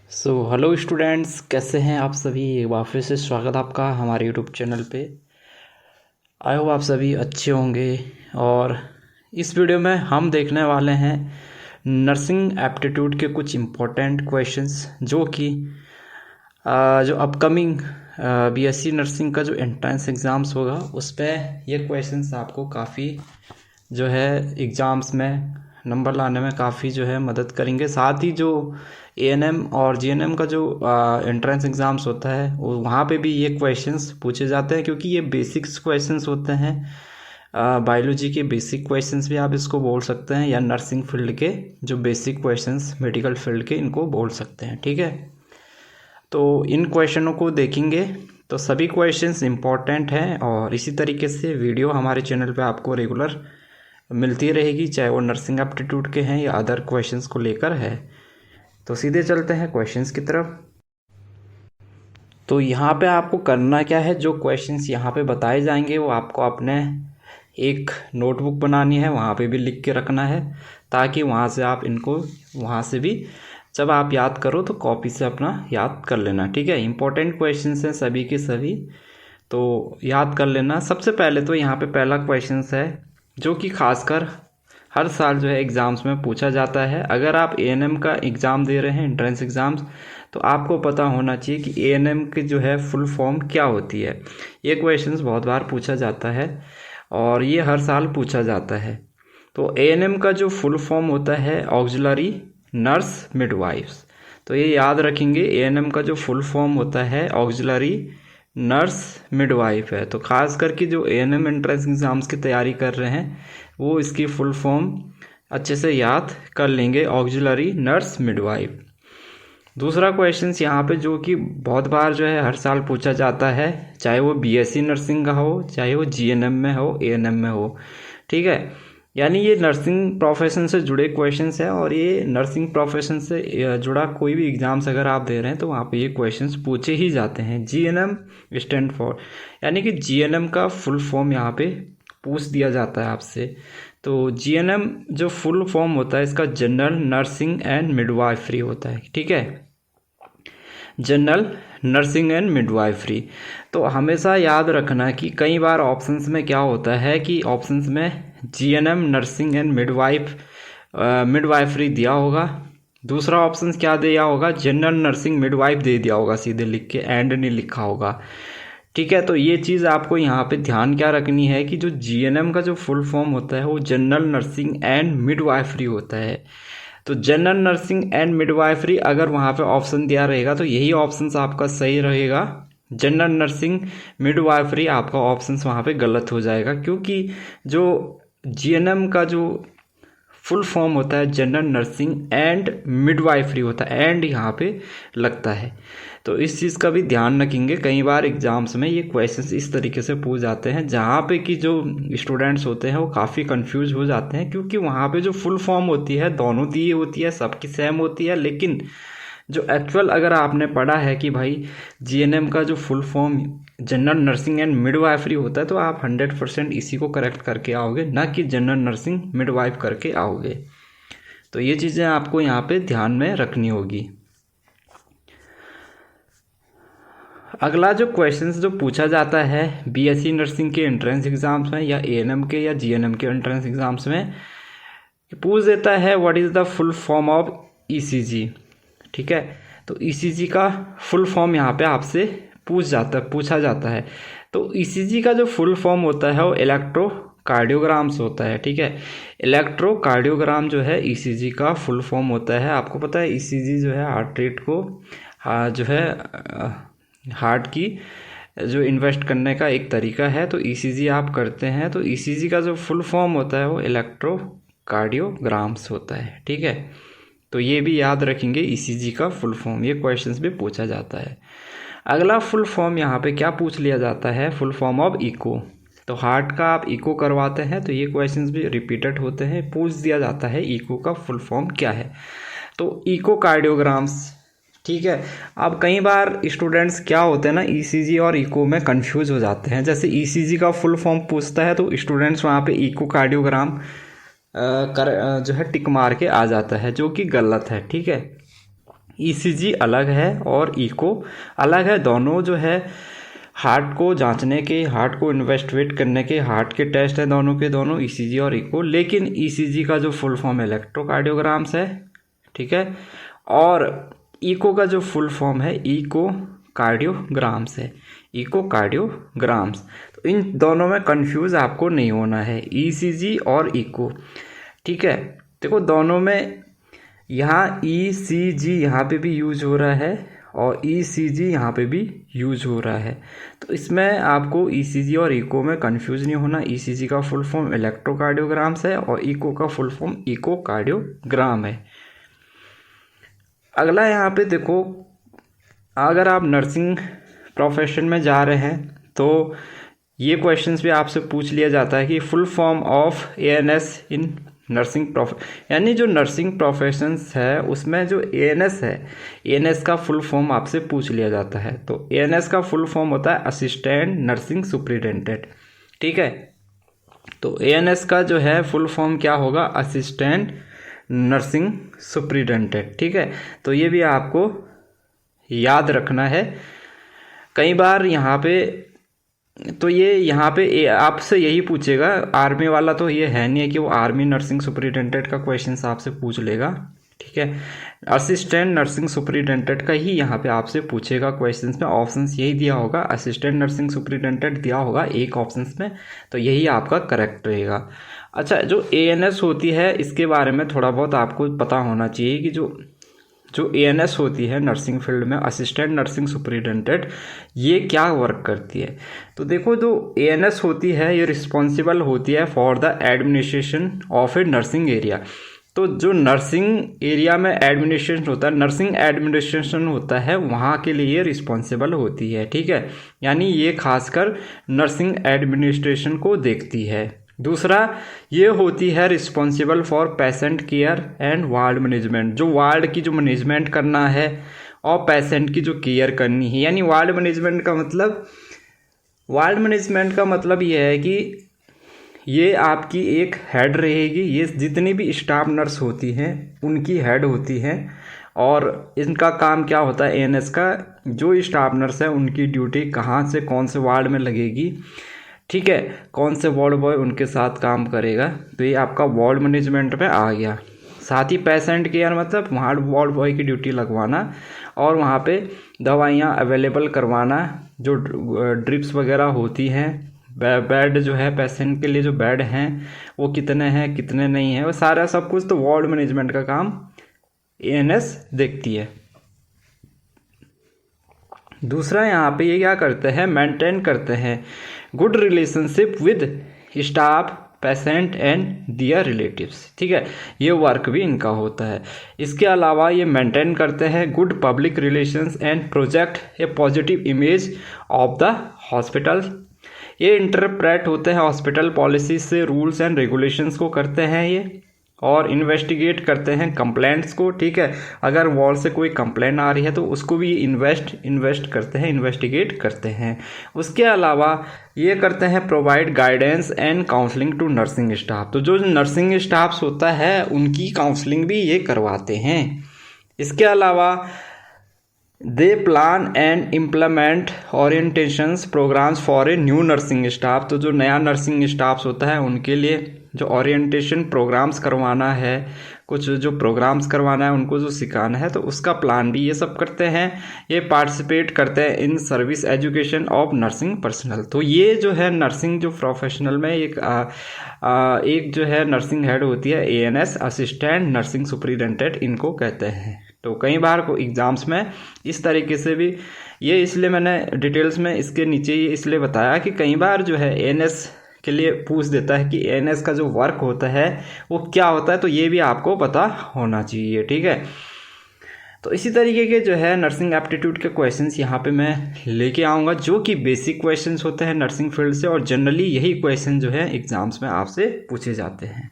Hello students, कैसे हैं आप सभी। एक बार फिर से स्वागत आपका हमारे यूट्यूब चैनल पे। आई होप आप सभी अच्छे होंगे। और इस वीडियो में हम देखने वाले हैं नर्सिंग एप्टीट्यूड के कुछ इम्पोर्टेंट क्वेश्चंस जो कि जो अपकमिंग बीएससी नर्सिंग का जो एंट्रेंस एग्ज़ाम्स होगा उस पर ये क्वेश्चंस आपको काफ़ी जो है एग्ज़ाम्स में नंबर लाने में काफ़ी जो है मदद करेंगे। साथ ही जो एएनएम और जीएनएम का जो एंट्रेंस एग्ज़ाम्स होता है वहाँ पे भी ये क्वेश्चंस पूछे जाते हैं, क्योंकि ये बेसिक्स क्वेश्चंस होते हैं। बायोलॉजी के बेसिक क्वेश्चंस भी आप इसको बोल सकते हैं, या नर्सिंग फील्ड के जो बेसिक क्वेश्चंस मेडिकल फील्ड के इनको बोल सकते हैं। ठीक है, तो इन क्वेश्चनों को देखेंगे। तो सभी क्वेश्चंस इम्पॉर्टेंट हैं और इसी तरीके से वीडियो हमारे चैनल पे आपको रेगुलर मिलती रहेगी, चाहे वो नर्सिंग एप्टीट्यूड के हैं या अदर क्वेश्चंस को लेकर है। तो सीधे चलते हैं क्वेश्चंस की तरफ। तो यहाँ पे आपको करना क्या है, जो क्वेश्चंस यहाँ पे बताए जाएंगे वो आपको अपने एक नोटबुक बनानी है, वहाँ पे भी लिख के रखना है, ताकि वहाँ से आप इनको वहाँ से भी जब आप याद करो तो कॉपी से अपना याद कर लेना। ठीक है, इंपॉर्टेंट क्वेश्चंस हैं सभी के सभी, तो याद कर लेना। सबसे पहले तो यहाँ पे पहला क्वेश्चंस है जो कि खासकर हर साल जो है एग्ज़ाम्स में पूछा जाता है। अगर आप एएनएम का एग्ज़ाम दे रहे हैं, एंट्रेंस एग्ज़ाम्स, तो आपको पता होना चाहिए कि एएनएम की जो है फुल फॉर्म क्या होती है। ये क्वेश्चंस बहुत बार पूछा जाता है और ये हर साल पूछा जाता है। तो एएनएम का जो फुल फॉर्म होता है ऑक्सिलरी नर्स मिडवाइफ्स। तो ये याद रखेंगे, एएनएम का जो फुल फॉर्म होता है ऑक्सिलरी नर्स मिडवाइफ है। तो खास करके जो एएनएम एंट्रेंस एग्ज़ाम्स की तैयारी कर रहे हैं वो इसकी फुल फॉर्म अच्छे से याद कर लेंगे, ऑक्सिलरी नर्स मिडवाइफ। दूसरा क्वेश्चन यहाँ पे जो कि बहुत बार जो है हर साल पूछा जाता है, चाहे वो बीएससी नर्सिंग का हो, चाहे वो जीएनएम में हो, एएनएम में हो। ठीक है, यानी ये नर्सिंग प्रोफेशन से जुड़े क्वेश्चंस हैं और ये नर्सिंग प्रोफेशन से जुड़ा कोई भी एग्ज़ाम्स अगर आप दे रहे हैं तो वहाँ पे ये क्वेश्चंस पूछे ही जाते हैं। जीएनएम स्टैंड फॉर, यानी कि जीएनएम का फुल फॉर्म यहाँ पे पूछ दिया जाता है आपसे। तो जीएनएम जो फुल फॉर्म होता है इसका जनरल नर्सिंग एंड मिडवाइफरी होता है। ठीक है, जनरल नर्सिंग एंड मिडवाइफरी। तो हमेशा याद रखना कि कई बार ऑप्शंस में क्या होता है कि ऑप्शंस में जीएनएम नर्सिंग एंड मिडवाइफरी दिया होगा, दूसरा ऑप्शन क्या दिया होगा, जनरल नर्सिंग मिडवाइफ दे दिया होगा सीधे लिख के, एंड नहीं लिखा होगा। ठीक है, तो ये चीज़ आपको यहाँ पे ध्यान क्या रखनी है कि जो जीएनएम का जो फुल फॉर्म होता है वो जनरल नर्सिंग एंड मिडवाइफरी होता है। तो जनरल नर्सिंग एंड मिडवाइफरी अगर वहाँ पे ऑप्शन दिया रहेगा तो यही ऑप्शंस आपका सही रहेगा। जनरल नर्सिंग मिडवाइफरी आपका ऑप्शंस वहाँ पे गलत हो जाएगा, क्योंकि जो जीएनएम का जो फुल फॉर्म होता है जनरल नर्सिंग एंड मिडवाइफरी होता है, एंड यहाँ पे लगता है। तो इस चीज़ का भी ध्यान रखेंगे। कई बार एग्ज़ाम्स में ये क्वेश्चंस इस तरीके से पूछ जाते हैं जहाँ पे कि जो स्टूडेंट्स होते हैं वो काफ़ी कंफ्यूज हो जाते हैं, क्योंकि वहाँ पे जो फुल फॉर्म होती है दोनों दी होती है, सबकी सेम होती है, लेकिन जो एक्चुअल अगर आपने पढ़ा है कि भाई जीएनएम का जो full form general nursing and midwifery होता है, तो आप 100% इसी को करेक्ट करके आओगे, ना कि जनरल नर्सिंग मिडवाइफ करके आओगे। तो ये चीज़ें आपको यहाँ पे ध्यान में रखनी होगी। अगला जो क्वेश्चंस जो पूछा जाता है बीएससी नर्सिंग के एंट्रेंस एग्ज़ाम्स में या एएनएम के या जीएनएम के एंट्रेंस एग्ज़ाम्स में पूछ देता है what is the full form of ECG. ठीक है, तो ईसीजी का फुल फॉर्म यहाँ पे आपसे पूछा जाता है। तो ईसीजी का जो फुल फॉर्म होता है वो इलेक्ट्रोकार्डियोग्राम्स होता है। ठीक है, इलेक्ट्रोकार्डियोग्राम जो है ईसीजी का फुल फॉर्म होता है। आपको पता है ईसीजी जो है हार्ट रेट को जो है हार्ट की जो इन्वेस्ट करने का एक तरीका है। तो ईसीजी आप करते हैं तो ईसीजी का जो फुल फॉर्म होता है वो इलेक्ट्रोकार्डियोग्राम्स होता है। ठीक है, तो ये भी याद रखेंगे ईसीजी का फुल फॉर्म, ये क्वेश्चंस भी पूछा जाता है। अगला फुल फॉर्म यहाँ पे क्या पूछ लिया जाता है, फुल फॉर्म ऑफ इको। तो हार्ट का आप इको करवाते हैं तो ये क्वेश्चंस भी रिपीटेड होते हैं, पूछ दिया जाता है इको का फुल फॉर्म क्या है। तो इको कार्डियोग्राम्स। ठीक है, अब कई बार स्टूडेंट्स क्या होते हैं ना, ईसीजी और इको में कंफ्यूज हो जाते हैं। जैसे ईसीजी का फुल फॉर्म पूछता है तो स्टूडेंट्स वहाँ पे इको कार्डियोग्राम जो है टिक मार के आ जाता है, जो कि गलत है। ठीक है, ईसीजी अलग है और इको अलग है। दोनों जो है हार्ट को जांचने के, हार्ट को इन्वेस्टिगेट करने के, हार्ट के टेस्ट हैं दोनों के दोनों, ईसीजी और इको। लेकिन ईसीजी का जो फुल फॉर्म इलेक्ट्रोकार्डियोग्राम्स है, ठीक है, और इको का जो फुल फॉर्म है इकोकार्डियोग्राम्स है, इकोकार्डियोग्राम्स। तो इन दोनों में कंफ्यूज आपको नहीं होना है, ईसीजी और इको, ठीक है। देखो दोनों में यहाँ ईसीजी यहाँ पे भी यूज हो रहा है और ईसीजी यहाँ पे भी यूज हो रहा है। तो इसमें आपको ईसीजी और इको में कंफ्यूज नहीं होना। ईसीजी का फुल फॉर्म इलेक्ट्रोकार्डियोग्राम्स है और इको का फुल फॉर्म इकोकार्डियोग्राम है। अगला यहाँ पे देखो, अगर आप नर्सिंग प्रोफेशन में जा रहे हैं तो ये क्वेश्चंस भी आपसे पूछ लिया जाता है कि full form of ANS in nursing यानी जो नर्सिंग प्रोफेशंस है उसमें जो एएनएस है, एएनएस का फुल फॉर्म आपसे पूछ लिया जाता है। तो एएनएस का फुल फॉर्म होता है असिस्टेंट नर्सिंग सुपरिटेंडेंट, ठीक है। तो एएनएस का जो है फुल फॉर्म क्या होगा, असिस्टेंट नर्सिंग सुपरिटेंडेंट, ठीक है। तो ये भी आपको याद रखना है। कई बार यहाँ पे तो ये यहाँ पे आपसे यही पूछेगा, आर्मी वाला तो ये है नहीं है कि वो आर्मी नर्सिंग सुपरिटेंडेंट का क्वेश्चन आपसे पूछ लेगा, ठीक है। असिस्टेंट नर्सिंग सुपरिटेंडेंट का ही यहाँ पे आपसे पूछेगा क्वेश्चंस में। ऑप्शंस यही दिया होगा, असिस्टेंट नर्सिंग सुपरिटेंडेंट दिया होगा एक ऑप्शंस में, तो यही आपका करेक्ट रहेगा। अच्छा, जो एएनएस होती है इसके बारे में थोड़ा बहुत आपको पता होना चाहिए कि जो एएनएस होती है नर्सिंग फील्ड में, असिस्टेंट नर्सिंग सुपरिटेंडेंट, ये क्या वर्क करती है। तो देखो, जो एएनएस होती है ये रिस्पॉन्सिबल होती है for the administration of A nursing area. तो जो नर्सिंग एरिया में एडमिनिस्ट्रेशन होता है, नर्सिंग एडमिनिस्ट्रेशन होता है, वहाँ के लिए रिस्पॉन्सिबल होती है, ठीक है। यानी ये खासकर नर्सिंग एडमिनिस्ट्रेशन को देखती है। दूसरा, ये होती है responsible for patient care and ward management, जो वार्ड की जो मैनेजमेंट करना है और पेशेंट की जो केयर करनी है। यानी वार्ड मैनेजमेंट का मतलब ये है कि ये आपकी एक हेड रहेगी, ये जितनी भी स्टाफ नर्स होती हैं उनकी हेड होती हैं। और इनका काम क्या होता है, एएनएस का जो स्टाफ नर्स है उनकी ड्यूटी कहाँ से कौन से वार्ड में लगेगी, ठीक है, कौन से वार्ड बॉय उनके साथ काम करेगा। तो ये आपका वार्ड मैनेजमेंट में आ गया। साथ ही पेशेंट केयर मतलब वहाँ वार्ड बॉय की ड्यूटी लगवाना और वहाँ पे दवाइयाँ अवेलेबल करवाना, जो ड्रिप्स वगैरह होती हैं, बेड जो है पेशेंट के लिए जो बेड हैं वो कितने हैं कितने नहीं हैं, वो सारा सब कुछ तो वार्ड मैनेजमेंट का काम एएनएस देखती है। दूसरा, यहाँ पे ये क्या करते हैं, मेंटेन करते हैं good relationship with staff, patient and their relatives, ठीक है। ये वर्क भी इनका होता है। इसके अलावा ये मेंटेन करते हैं good public relations and project A positive image of the hospital. ये इंटरप्रेट होते हैं हॉस्पिटल पॉलिसीज से, रूल्स एंड रेगुलेशंस को करते हैं ये, और इन्वेस्टिगेट करते हैं कंप्लेंट्स को, ठीक है। अगर वॉल से कोई कंप्लेंट आ रही है तो उसको भी इन्वेस्ट करते हैं, इन्वेस्टिगेट करते हैं। उसके अलावा ये करते हैं provide guidance and counselling to nursing staff. तो जो नर्सिंग स्टाफ्स होता है उनकी काउंसलिंग भी ये करवाते हैं। इसके अलावा they plan and implement orientations programmes for a new nursing staff. तो जो नया नर्सिंग स्टाफ्स होता है उनके लिए जो ओरिएंटेशन प्रोग्राम्स करवाना है, कुछ जो प्रोग्राम्स करवाना है, उनको जो सिखाना है, तो उसका प्लान भी ये सब करते हैं। ये पार्टिसिपेट करते हैं in service education of nursing personal. तो ये जो है नर्सिंग जो प्रोफेशनल में एक जो है नर्सिंग हेड होती है, एएनएस असिस्टेंट नर्सिंग सुपरिटेंडेंट इनको कहते हैं। तो कई बार को एग्ज़ाम्स में इस तरीके से भी ये, इसलिए मैंने डिटेल्स में इसके नीचे ये इसलिए बताया कि कई बार जो है एएनएस के लिए पूछ देता है कि एएनएस का जो वर्क होता है वो क्या होता है, तो ये भी आपको पता होना चाहिए, ठीक है। तो इसी तरीके के जो है नर्सिंग एप्टीट्यूड के क्वेश्चंस यहाँ पे मैं लेके आऊँगा, जो कि बेसिक क्वेश्चंस होते हैं नर्सिंग फील्ड से, और जनरली यही क्वेश्चन जो है एग्ज़ाम्स में आपसे पूछे जाते हैं।